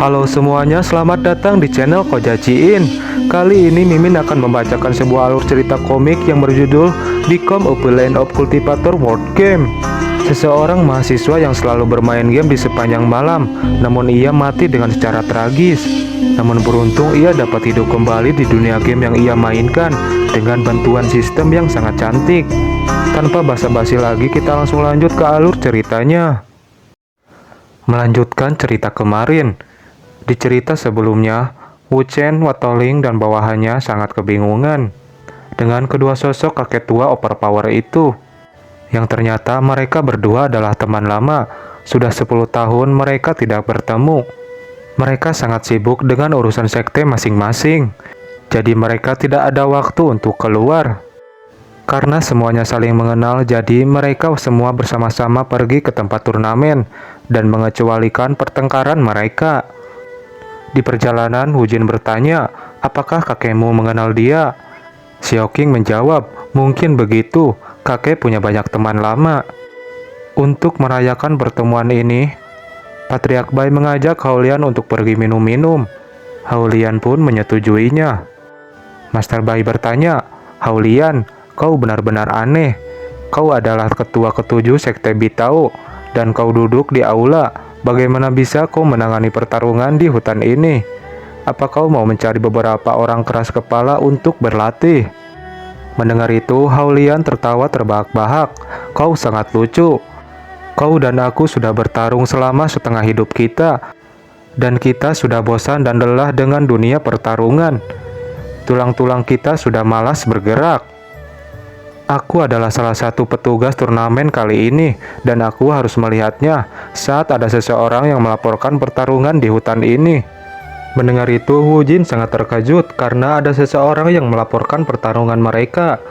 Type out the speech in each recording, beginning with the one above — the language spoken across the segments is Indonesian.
Halo semuanya, selamat datang di channel Kojaciin. Kali ini Mimin akan membacakan sebuah alur cerita komik yang berjudul Become a Land of Cultivator World Game. Seseorang mahasiswa yang selalu bermain game di sepanjang malam, namun ia mati dengan secara tragis. Namun beruntung ia dapat hidup kembali di dunia game yang ia mainkan dengan bantuan sistem yang sangat cantik. Tanpa basa-basi lagi, kita langsung lanjut ke alur ceritanya. Melanjutkan cerita kemarin. Di cerita sebelumnya, Wu Chen, Watoling, dan bawahannya sangat kebingungan dengan kedua sosok kakek tua overpower itu, yang ternyata mereka berdua adalah teman lama. Sudah 10 tahun mereka tidak bertemu. Mereka sangat sibuk dengan urusan sekte masing-masing, jadi mereka tidak ada waktu untuk keluar. Karena semuanya saling mengenal, jadi mereka semua bersama-sama pergi ke tempat turnamen dan mengecualikan pertengkaran mereka. Di perjalanan, Wu Jin bertanya, apakah kakekmu mengenal dia? Xiaoqing menjawab, mungkin begitu, kakek punya banyak teman lama. Untuk merayakan pertemuan ini, Patriark Bai mengajak Haolian untuk pergi minum-minum. Haolian pun menyetujuinya. Master Bai bertanya, Haolian, kau benar-benar aneh. Kau adalah ketua ketujuh sekte Bitao, dan kau duduk di aula. Bagaimana bisa kau menangani pertarungan di hutan ini? Apa kau mau mencari beberapa orang keras kepala untuk berlatih? Mendengar itu, Haolian tertawa terbahak-bahak. Kau sangat lucu. Kau dan aku sudah bertarung selama setengah hidup kita, dan kita sudah bosan dan lelah dengan dunia pertarungan. Tulang-tulang kita sudah malas bergerak. Aku adalah salah satu petugas turnamen kali ini, dan aku harus melihatnya saat ada seseorang yang melaporkan pertarungan di hutan ini. Mendengar itu, Wu Jin sangat terkejut karena ada seseorang yang melaporkan pertarungan mereka.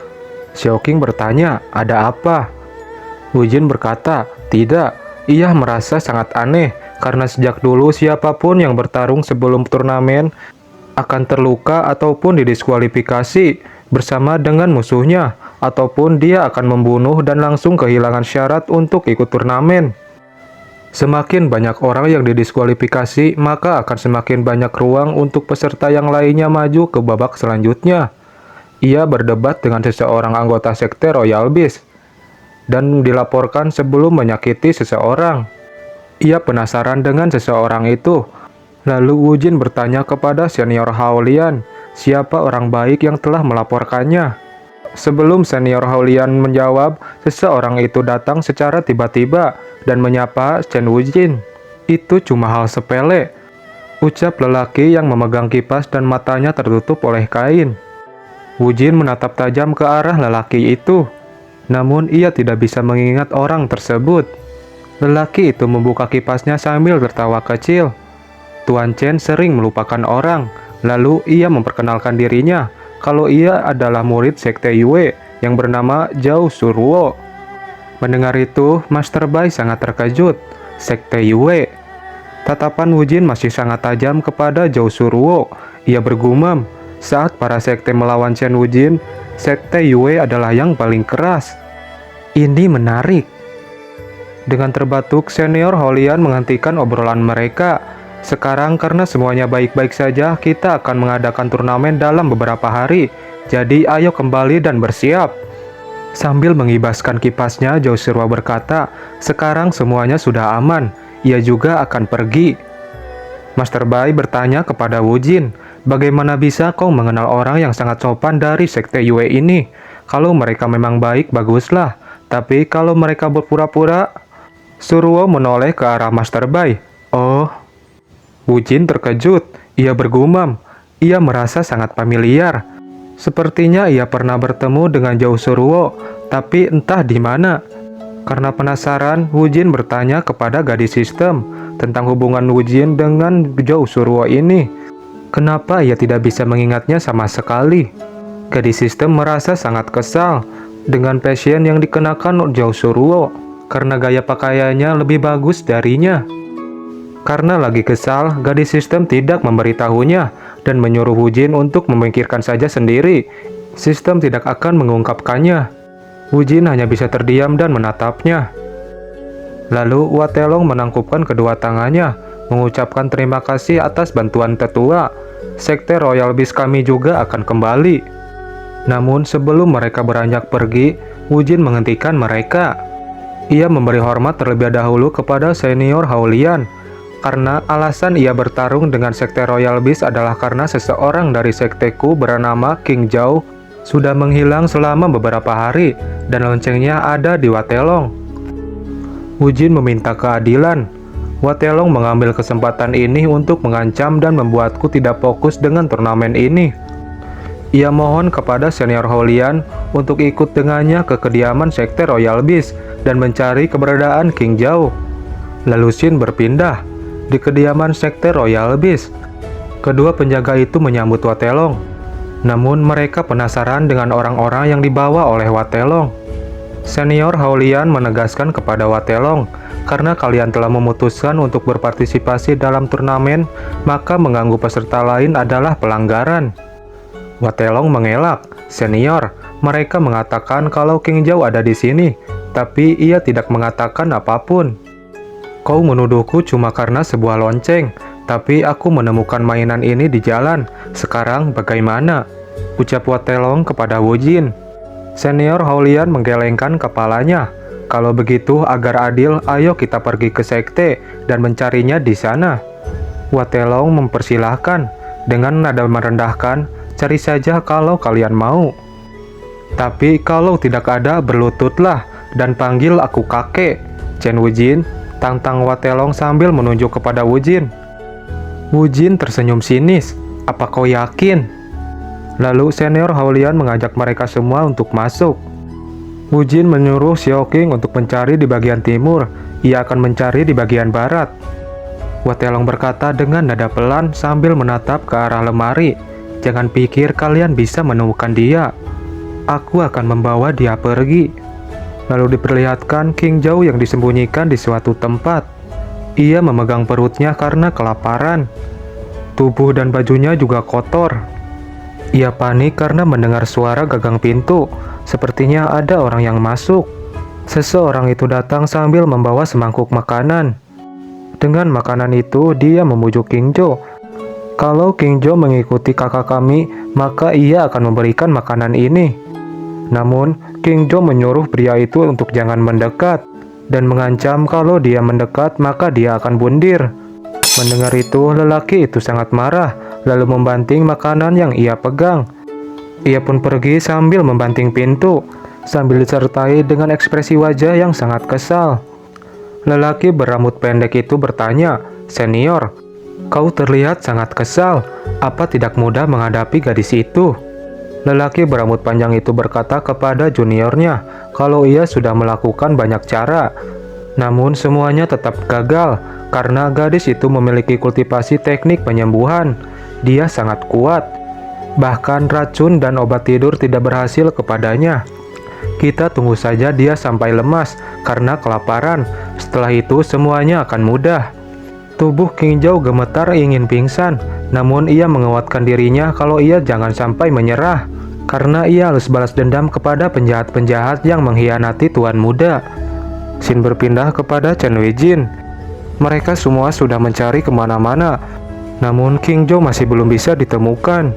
Xiaoqing bertanya, ada apa? Wu Jin berkata, tidak, ia merasa sangat aneh karena sejak dulu siapapun yang bertarung sebelum turnamen akan terluka ataupun didiskualifikasi bersama dengan musuhnya, ataupun dia akan membunuh dan langsung kehilangan syarat untuk ikut turnamen. Semakin banyak orang yang didiskualifikasi, maka akan semakin banyak ruang untuk peserta yang lainnya maju ke babak selanjutnya. Ia berdebat dengan seseorang anggota sekte Royal Beast dan dilaporkan sebelum menyakiti seseorang. Ia penasaran dengan seseorang itu. Lalu Wu Jin bertanya kepada senior Haolian, siapa orang baik yang telah melaporkannya? Sebelum senior Haolian menjawab, seseorang itu datang secara tiba-tiba dan menyapa Chen Wu Jin. Itu cuma hal sepele, ucap lelaki yang memegang kipas dan matanya tertutup oleh kain. Wu Jin menatap tajam ke arah lelaki itu, namun ia tidak bisa mengingat orang tersebut. Lelaki itu membuka kipasnya sambil tertawa kecil. Tuan Chen sering melupakan orang, lalu ia memperkenalkan dirinya kalau ia adalah murid sekte Yue yang bernama Zhao Suruo. Mendengar itu, Master Bai sangat terkejut. Sekte Yue. Tatapan Wu Jin masih sangat tajam kepada Zhao Suruo. Ia bergumam, saat para sekte melawan Chen Wu Jin, sekte Yue adalah yang paling keras. Ini menarik. Dengan terbatuk, senior Haolian menghentikan obrolan mereka. Sekarang karena semuanya baik-baik saja, kita akan mengadakan turnamen dalam beberapa hari. Jadi ayo kembali dan bersiap. Sambil mengibaskan kipasnya, Zhao Suruo berkata, sekarang semuanya sudah aman. Ia juga akan pergi. Master Bai bertanya kepada Wu Jin, bagaimana bisa kau mengenal orang yang sangat sopan dari sekte Yue ini? Kalau mereka memang baik, baguslah. Tapi kalau mereka berpura-pura... Suruo menoleh ke arah Master Bai. Oh... Wu Jin terkejut. Ia bergumam. Ia merasa sangat familiar. Sepertinya ia pernah bertemu dengan Zhao Suruo, tapi entah di mana. Karena penasaran, Wu Jin bertanya kepada gadis sistem tentang hubungan Wu Jin dengan Zhao Suruo ini. Kenapa ia tidak bisa mengingatnya sama sekali? Gadis sistem merasa sangat kesal dengan fashion yang dikenakan Zhao Suruo karena gaya pakaiannya lebih bagus darinya. Karena lagi kesal, gadis sistem tidak memberitahunya dan menyuruh Wu Jin untuk memikirkan saja sendiri. Sistem tidak akan mengungkapkannya. Wu Jin hanya bisa terdiam dan menatapnya. Lalu Watelong menangkupkan kedua tangannya. mengucapkan terima kasih atas bantuan tetua. Sekte Royal Beast kami juga akan kembali. Namun sebelum mereka beranjak pergi, Wu Jin menghentikan mereka. Ia memberi hormat terlebih dahulu kepada senior Hao-Lian. Karena alasan ia bertarung dengan Sekte Royal Beast adalah karena seseorang dari sekteku bernama King Zhao sudah menghilang selama beberapa hari dan loncengnya ada di Watelong. Wu Jin meminta keadilan. Watelong mengambil kesempatan ini untuk mengancam dan membuatku tidak fokus dengan turnamen ini. Ia mohon kepada senior Hao-Lian untuk ikut dengannya ke kediaman Sekte Royal Beast dan mencari keberadaan King Zhao. Lalu Xin berpindah di kediaman Sekte Royal Beast. Kedua penjaga itu menyambut Watelong. Namun mereka penasaran dengan orang-orang yang dibawa oleh Watelong. Senior Hao-Lian menegaskan kepada Watelong, karena kalian telah memutuskan untuk berpartisipasi dalam turnamen, maka mengganggu peserta lain adalah pelanggaran. Watelong mengelak. Senior, mereka mengatakan kalau King Zhao ada di sini, tapi ia tidak mengatakan apapun. Kau menuduhku cuma karena sebuah lonceng, tapi aku menemukan mainan ini di jalan. Sekarang bagaimana? Ucap Watelong kepada Wu Jin. Senior Hao-Lian menggelengkan kepalanya. Kalau begitu, agar adil, ayo kita pergi ke sekte dan mencarinya di sana. Watelong mempersilahkan dengan nada merendahkan, cari saja kalau kalian mau. Tapi kalau tidak ada, berlututlah dan panggil aku kakek. Chen Wu Jin, tantang Watelong sambil menunjuk kepada Wu Jin. Wu Jin tersenyum sinis. Apa kau yakin? Lalu senior Hao-Lian mengajak mereka semua untuk masuk. Wu Jin menyuruh Xiao Qing untuk mencari di bagian timur. Ia akan mencari di bagian barat. Watelong berkata dengan nada pelan sambil menatap ke arah lemari. Jangan pikir kalian bisa menemukan dia. Aku akan membawa dia pergi. Lalu diperlihatkan King Zhao yang disembunyikan di suatu tempat. Ia memegang perutnya karena kelaparan. Tubuh dan bajunya juga kotor. Ia panik karena mendengar suara gagang pintu. Sepertinya ada orang yang masuk. Seseorang itu datang sambil membawa semangkuk makanan. Dengan makanan itu, dia memujuk King Zhao. Kalau King Zhao mengikuti kakak kami, maka ia akan memberikan makanan ini. Namun, King Zhao menyuruh pria itu untuk jangan mendekat dan mengancam kalau dia mendekat maka dia akan bundir. Mendengar itu, lelaki itu sangat marah, lalu membanting makanan yang ia pegang. Ia pun pergi sambil membanting pintu, sambil disertai dengan ekspresi wajah yang sangat kesal. Lelaki berambut pendek itu bertanya, "Senior, kau terlihat sangat kesal. Apa tidak mudah menghadapi gadis itu?" Lelaki berambut panjang itu berkata kepada juniornya kalau ia sudah melakukan banyak cara. Namun semuanya tetap gagal karena gadis itu memiliki kultivasi teknik penyembuhan. Dia sangat kuat. Bahkan racun dan obat tidur tidak berhasil kepadanya. Kita tunggu saja dia sampai lemas karena kelaparan. Setelah itu semuanya akan mudah. Tubuh King Zhao gemetar ingin pingsan, namun ia menguatkan dirinya kalau ia jangan sampai menyerah, karena ia harus balas dendam kepada penjahat-penjahat yang mengkhianati tuan muda. Xin berpindah kepada Chen Wei Jin. Mereka semua sudah mencari kemana-mana, namun King Zhao masih belum bisa ditemukan.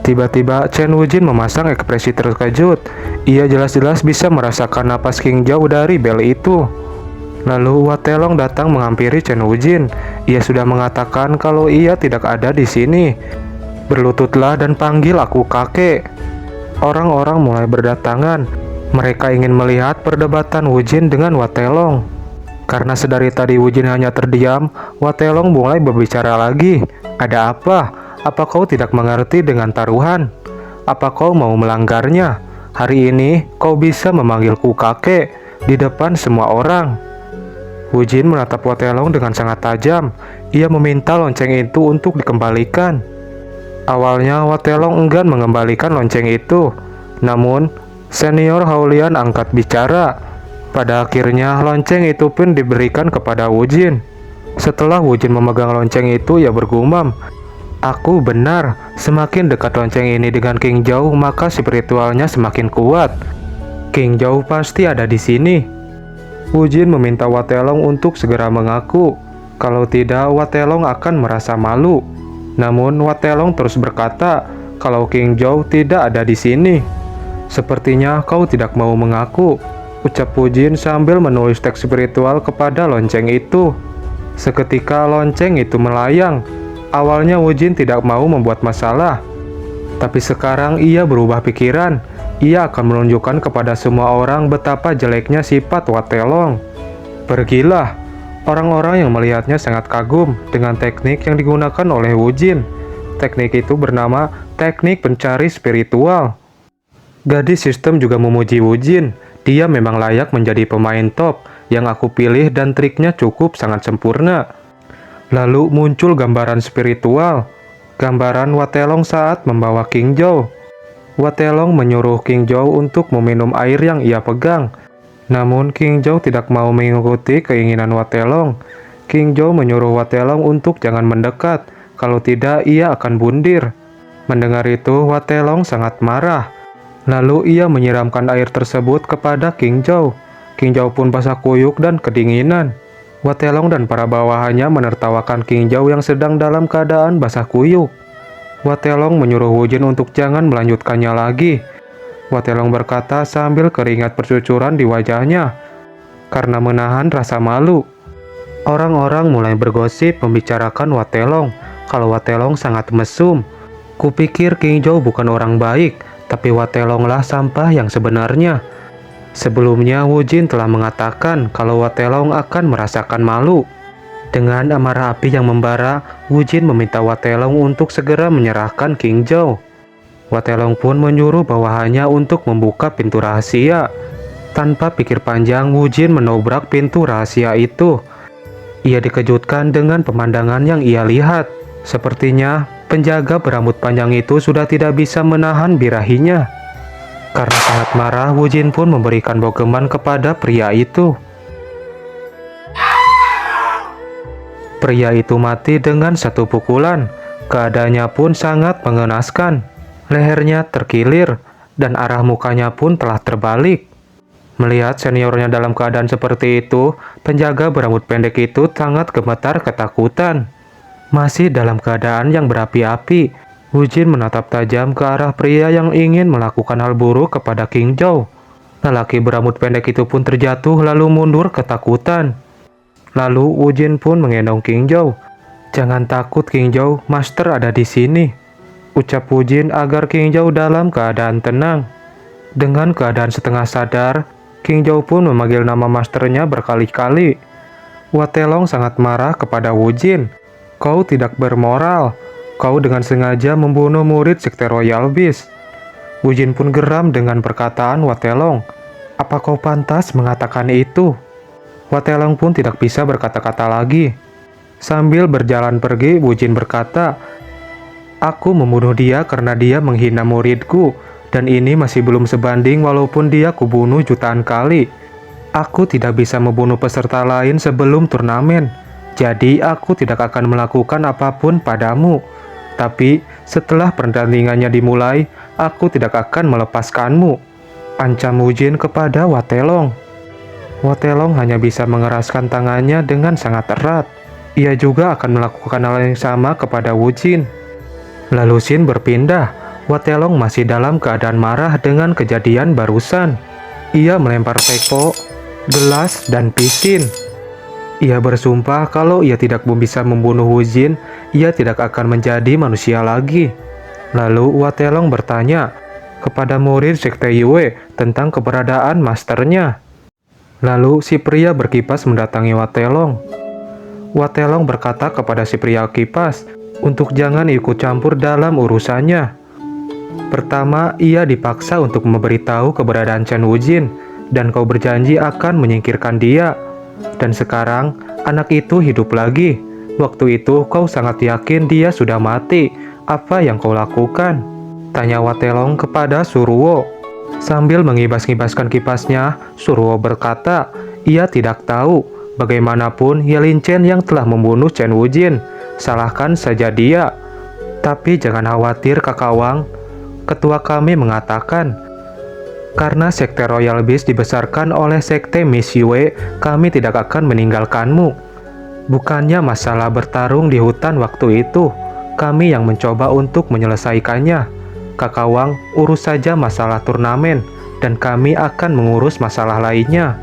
Tiba-tiba Chen Wei Jin memasang ekspresi terkejut. Ia jelas-jelas bisa merasakan napas King Zhao dari bel itu. Lalu Watelong datang menghampiri Chen Wu Jin. Ia sudah mengatakan kalau ia tidak ada di sini. Berlututlah dan panggil aku kakek. Orang-orang mulai berdatangan. Mereka ingin melihat perdebatan Wu Jin dengan Watelong. Karena sedari tadi Wu Jin hanya terdiam, Watelong mulai berbicara lagi. Ada apa? Apa kau tidak mengerti dengan taruhan? Apa kau mau melanggarnya? Hari ini kau bisa memanggilku kakek di depan semua orang. Wu Jin menatap Watelong dengan sangat tajam. Ia meminta lonceng itu untuk dikembalikan. Awalnya Watelong enggan mengembalikan lonceng itu. Namun, senior Hao-Lian angkat bicara. Pada akhirnya, lonceng itu pun diberikan kepada Wu Jin. Setelah Wu Jin memegang lonceng itu, ia bergumam, "Aku benar, semakin dekat lonceng ini dengan King Zhao, maka spiritualnya semakin kuat. King Zhao pasti ada di sini." Wu Jin meminta Watelong untuk segera mengaku. Kalau tidak, Watelong akan merasa malu. Namun, Watelong terus berkata kalau King Zhou tidak ada di sini. Sepertinya kau tidak mau mengaku, ucap Wujin sambil menulis teks spiritual kepada lonceng itu. Seketika lonceng itu melayang. Awalnya Wujin tidak mau membuat masalah, tapi sekarang ia berubah pikiran. Ia akan menunjukkan kepada semua orang betapa jeleknya sifat Watelong. Pergilah. Orang-orang yang melihatnya sangat kagum dengan teknik yang digunakan oleh Wujin. Teknik itu bernama teknik pencari spiritual. Gadis sistem juga memuji Wujin. Dia memang layak menjadi pemain top yang aku pilih dan triknya cukup sangat sempurna. Lalu muncul gambaran spiritual. Gambaran Watelong saat membawa King Zhou. Watelong menyuruh King Zhou untuk meminum air yang ia pegang. Namun King Zhou tidak mau mengikuti keinginan Watelong. King Zhou menyuruh Watelong untuk jangan mendekat, kalau tidak ia akan bundir. Mendengar itu, Watelong sangat marah. Lalu ia menyiramkan air tersebut kepada King Zhou. King Zhou pun basah kuyuk dan kedinginan. Watelong dan para bawahannya menertawakan King Zhou yang sedang dalam keadaan basah kuyuk. Watelong menyuruh Wujin untuk jangan melanjutkannya lagi. Watelong berkata sambil keringat bercucuran di wajahnya karena menahan rasa malu. Orang-orang mulai bergosip membicarakan Watelong kalau Watelong sangat mesum. Kupikir King Zhou bukan orang baik, tapi Watelonglah sampah yang sebenarnya. Sebelumnya Wujin telah mengatakan kalau Watelong akan merasakan malu. Dengan amarah api yang membara, Wujin meminta Watelong untuk segera menyerahkan King Zhou. Watelong pun menyuruh bawahannya untuk membuka pintu rahasia. Tanpa pikir panjang, Wujin menobrak pintu rahasia itu. Ia dikejutkan dengan pemandangan yang ia lihat. Sepertinya penjaga berambut panjang itu sudah tidak bisa menahan birahinya. Karena sangat marah, Wujin pun memberikan bogeman kepada pria itu. Pria itu mati dengan satu pukulan. Keadaannya pun sangat mengenaskan. Lehernya terkilir dan arah mukanya pun telah terbalik. Melihat seniornya dalam keadaan seperti itu, penjaga berambut pendek itu sangat gemetar ketakutan. Masih dalam keadaan yang berapi-api, Wujin menatap tajam ke arah pria yang ingin melakukan hal buruk kepada King Zhou. Lelaki berambut pendek itu pun terjatuh lalu mundur ketakutan. Lalu Wujin pun menggendong King Zhou. "Jangan takut King Zhou, Master ada di sini," ucap Wujin agar King Zhou dalam keadaan tenang. Dengan keadaan setengah sadar, King Zhou pun memanggil nama masternya berkali-kali. Watelong sangat marah kepada Wujin. "Kau tidak bermoral. Kau dengan sengaja membunuh murid Sekte Royal Beast." Wujin pun geram dengan perkataan Watelong. "Apa kau pantas mengatakan itu?" Watelong pun tidak bisa berkata-kata lagi. Sambil berjalan pergi, Wujin berkata, "Aku membunuh dia karena dia menghina muridku, dan ini masih belum sebanding walaupun dia kubunuh jutaan kali. Aku tidak bisa membunuh peserta lain sebelum turnamen, jadi aku tidak akan melakukan apapun padamu. Tapi setelah pertandingannya dimulai, aku tidak akan melepaskanmu," ancam Wujin kepada Watelong. Watelong hanya bisa mengeraskan tangannya dengan sangat erat. Ia juga akan melakukan hal yang sama kepada Wujin. Lalu scene berpindah. Watelong masih dalam keadaan marah dengan kejadian barusan. Ia melempar teko, gelas, dan pisin. Ia bersumpah kalau ia tidak bisa membunuh Wujin, ia tidak akan menjadi manusia lagi. Lalu Watelong bertanya kepada murid Sekte Yue tentang keberadaan masternya. Lalu si pria berkipas mendatangi Watelong. Watelong berkata kepada si pria kipas untuk jangan ikut campur dalam urusannya. Pertama, ia dipaksa untuk memberitahu keberadaan Chen Wujin, dan kau berjanji akan menyingkirkan dia. Dan sekarang, anak itu hidup lagi. Waktu itu kau sangat yakin dia sudah mati. Apa yang kau lakukan? Tanya Watelong kepada Suruo. Sambil mengibas-ngibaskan kipasnya, Suruo berkata, ia tidak tahu. Bagaimanapun, Yelin Chen yang telah membunuh Chen Wujin. Salahkan saja dia. Tapi jangan khawatir Kakak Wang. Ketua kami mengatakan, karena Sekte Royal Beast dibesarkan oleh Sekte Miss Yue, kami tidak akan meninggalkanmu. Bukannya masalah bertarung di hutan waktu itu, kami yang mencoba untuk menyelesaikannya. Kakawang urus saja masalah turnamen, dan kami akan mengurus masalah lainnya.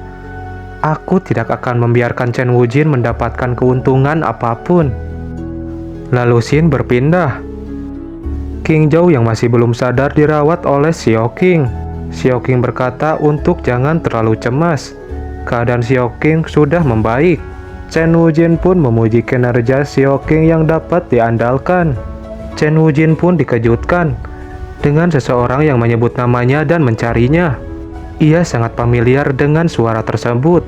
Aku tidak akan membiarkan Chen Wujin mendapatkan keuntungan apapun. Lalu Xin berpindah. King Zhou yang masih belum sadar dirawat oleh Xiao Qing. Xiao Qing berkata untuk jangan terlalu cemas. Keadaan Xiao Qing sudah membaik. Chen Wujin pun memuji kinerja Xiao Qing yang dapat diandalkan. Chen Wujin pun dikejutkan dengan seseorang yang menyebut namanya dan mencarinya. Ia sangat familiar dengan suara tersebut.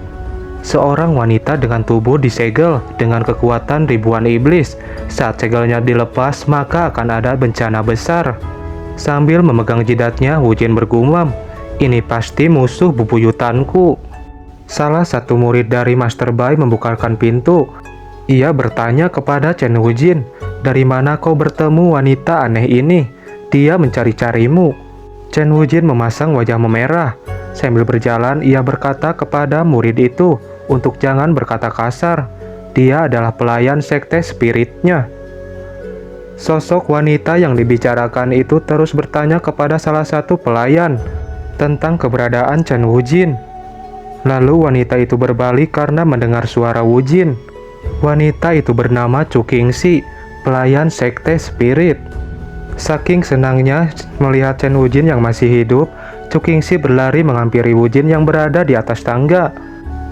Seorang wanita dengan tubuh disegel dengan kekuatan ribuan iblis. Saat segelnya dilepas, maka akan ada bencana besar. Sambil memegang jidatnya, Wujin bergumam, "Ini pasti musuh bebuyutanku." Salah satu murid dari Master Bai membukakan pintu. Ia bertanya kepada Chen Wujin, "Dari mana kau bertemu wanita aneh ini? Dia mencari-carimu." Chen Wujin memasang wajah memerah. Sambil berjalan, ia berkata kepada murid itu untuk jangan berkata kasar. Dia adalah pelayan sekte spiritnya. Sosok wanita yang dibicarakan itu terus bertanya kepada salah satu pelayan tentang keberadaan Chen Wujin. Lalu wanita itu berbalik karena mendengar suara Wujin. Wanita itu bernama Chu Qingxi, pelayan sekte spirit. Saking senangnya melihat Chen Wujin yang masih hidup, Chu Qingxi berlari menghampiri Wujin yang berada di atas tangga.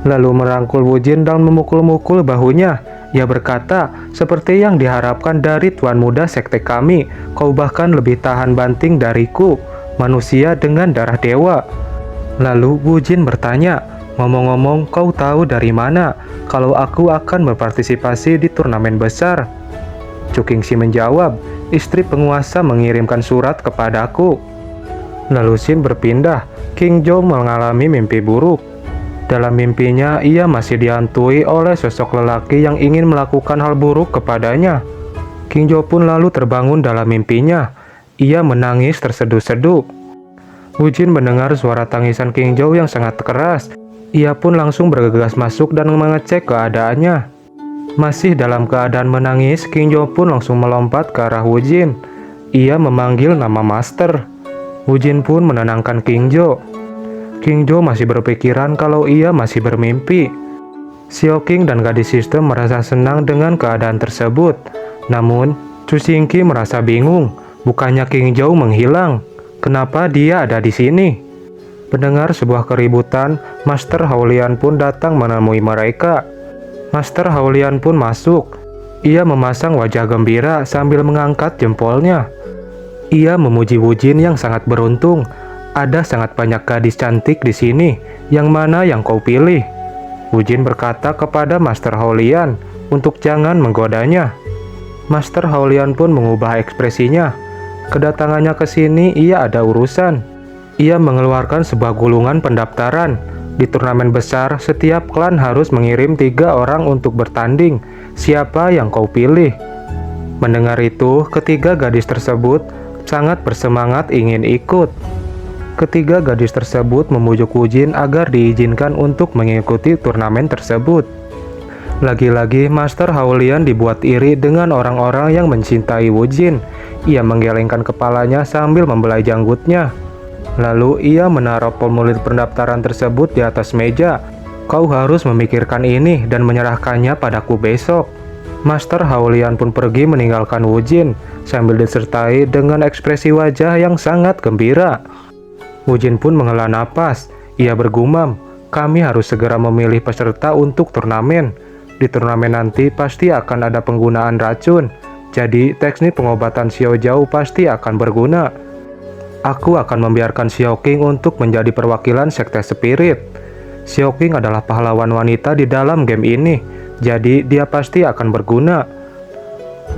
Lalu merangkul Wujin dan memukul-mukul bahunya. Ia berkata, "Seperti yang diharapkan dari tuan muda sekte kami, kau bahkan lebih tahan banting dariku, manusia dengan darah dewa." Lalu Wujin bertanya, "Ngomong-ngomong, kau tahu dari mana kalau aku akan berpartisipasi di turnamen besar?" Chu Qingxi menjawab, "Istri penguasa mengirimkan surat kepadaku." Lalu Xin berpindah. King Zhou mengalami mimpi buruk. Dalam mimpinya, ia masih dihantui oleh sosok lelaki yang ingin melakukan hal buruk kepadanya. King Zhou pun lalu terbangun dalam mimpinya. Ia menangis terseduh-seduh. Wujin mendengar suara tangisan King Zhou yang sangat keras. Ia pun langsung bergegas masuk dan mengecek keadaannya. Masih dalam keadaan menangis, King Zhou pun langsung melompat ke arah Wujin. Ia memanggil nama Master. Wujin pun menenangkan King Zhou. King Zhou masih berpikiran kalau ia masih bermimpi. Xiao Qing dan gadis sistem merasa senang dengan keadaan tersebut. Namun, Chu Xingqi merasa bingung. Bukannya King Zhou menghilang. Kenapa dia ada di sini? Mendengar sebuah keributan, Master Haolian pun datang menemui mereka. Master Haolian pun masuk. Ia memasang wajah gembira sambil mengangkat jempolnya. Ia memuji Wujin yang sangat beruntung. Ada sangat banyak gadis cantik di sini. Yang mana yang kau pilih? Wujin berkata kepada Master Haolian untuk jangan menggodanya. Master Haolian pun mengubah ekspresinya. Kedatangannya ke sini ia ada urusan. Ia mengeluarkan sebuah gulungan pendaftaran. Di turnamen besar, setiap klan harus mengirim 3 orang untuk bertanding. Siapa yang kau pilih? Mendengar itu, ketiga gadis tersebut sangat bersemangat ingin ikut. Ketiga gadis tersebut membujuk Wujin agar diizinkan untuk mengikuti turnamen tersebut. Lagi-lagi Master Haolian dibuat iri dengan orang-orang yang mencintai Wujin. Ia menggelengkan kepalanya sambil membelai janggutnya. Lalu ia menaruh formulir pendaftaran tersebut di atas meja. "Kau harus memikirkan ini dan menyerahkannya padaku besok." Master Haolian pun pergi meninggalkan Wujin sambil disertai dengan ekspresi wajah yang sangat gembira. Wujin pun menghela napas. Ia bergumam, "Kami harus segera memilih peserta untuk turnamen. Di turnamen nanti pasti akan ada penggunaan racun. Jadi teknik pengobatan Xiao Zhao pasti akan berguna. Aku akan membiarkan Xiao Qing untuk menjadi perwakilan sekte spirit. Xiao Qing adalah pahlawan wanita di dalam game ini. Jadi dia pasti akan berguna.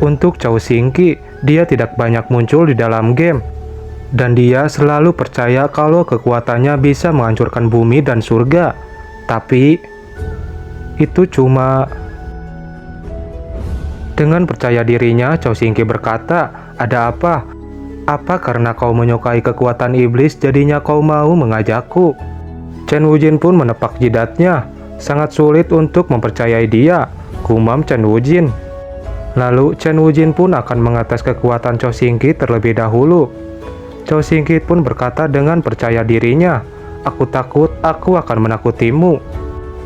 Untuk Chu Xingqi, dia tidak banyak muncul di dalam game. Dan dia selalu percaya kalau kekuatannya bisa menghancurkan bumi dan surga. Tapi itu cuma..." Dengan percaya dirinya, Chu Xingqi berkata, "Ada apa? Apa karena kau menyukai kekuatan iblis jadinya kau mau mengajakku?" Chen Wujin pun menepak jidatnya. Sangat sulit untuk mempercayai dia. gumam Chen Wujin. Lalu Chen Wujin pun akan mengetes kekuatan Cao Xingqi terlebih dahulu. Cao Xingqi pun berkata dengan percaya dirinya, "Aku takut, aku akan menakutimu."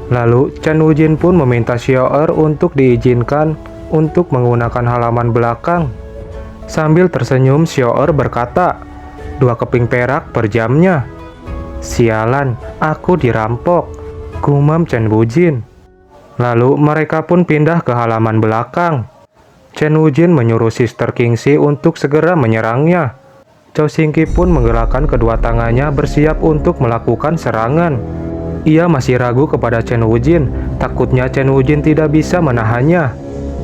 Lalu Chen Wujin pun meminta Xiao untuk diizinkan untuk menggunakan halaman belakang. Sambil tersenyum, Xiao berkata, "2 keping perak per jamnya." "Sialan, aku dirampok," gumam Chen Wujin. Lalu mereka pun pindah ke halaman belakang. Chen Wujin menyuruh Sister Kingxi untuk segera menyerangnya. Cao Xingqi pun menggerakkan kedua tangannya bersiap untuk melakukan serangan. Ia masih ragu kepada Chen Wujin, takutnya Chen Wujin tidak bisa menahannya.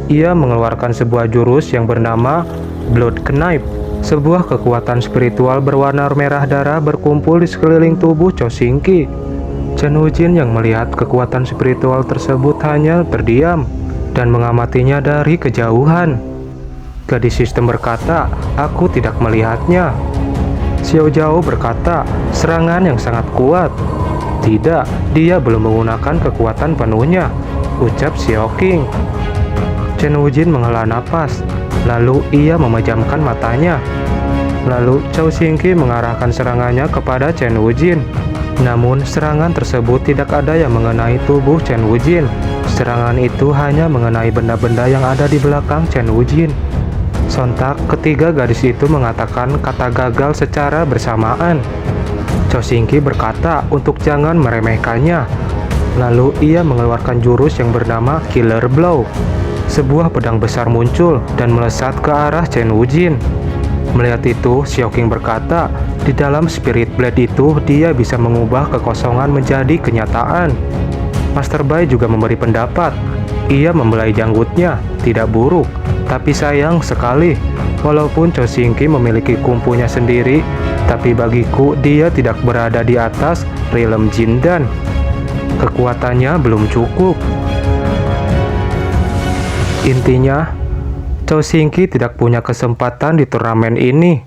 Ia mengeluarkan sebuah jurus yang bernama Blood Knife. Sebuah kekuatan spiritual berwarna merah darah berkumpul di sekeliling tubuh Cao Xingqi. Chen Wujin yang melihat kekuatan spiritual tersebut hanya terdiam dan mengamatinya dari kejauhan. Gadis sistem berkata, "Aku tidak melihatnya." Xiao Zhao berkata, "Serangan yang sangat kuat." "Tidak, dia belum menggunakan kekuatan penuhnya," ucap Xiao Qing. Chen Wujin menghela napas, lalu ia memejamkan matanya. Lalu Cao Xingqi mengarahkan serangannya kepada Chen Wujin. Namun serangan tersebut tidak ada yang mengenai tubuh Chen Wujin. Serangan itu hanya mengenai benda-benda yang ada di belakang Chen Wujin. Sontak, ketiga gadis itu mengatakan kata gagal secara bersamaan. Cao Xingqi berkata untuk jangan meremehkannya. Lalu ia mengeluarkan jurus yang bernama Killer Blow. Sebuah pedang besar muncul dan melesat ke arah Chen Wujin. Melihat itu, Xiao Qing berkata, di dalam Spirit Blade itu dia bisa mengubah kekosongan menjadi kenyataan. Master Bai juga memberi pendapat. Ia membelai janggutnya, tidak buruk, tapi sayang sekali. Walaupun Cao Xingqi memiliki kumpunya sendiri, tapi bagiku dia tidak berada di atas realm Jindan. Kekuatannya belum cukup. Intinya, Cao Xingqi tidak punya kesempatan di turnamen ini.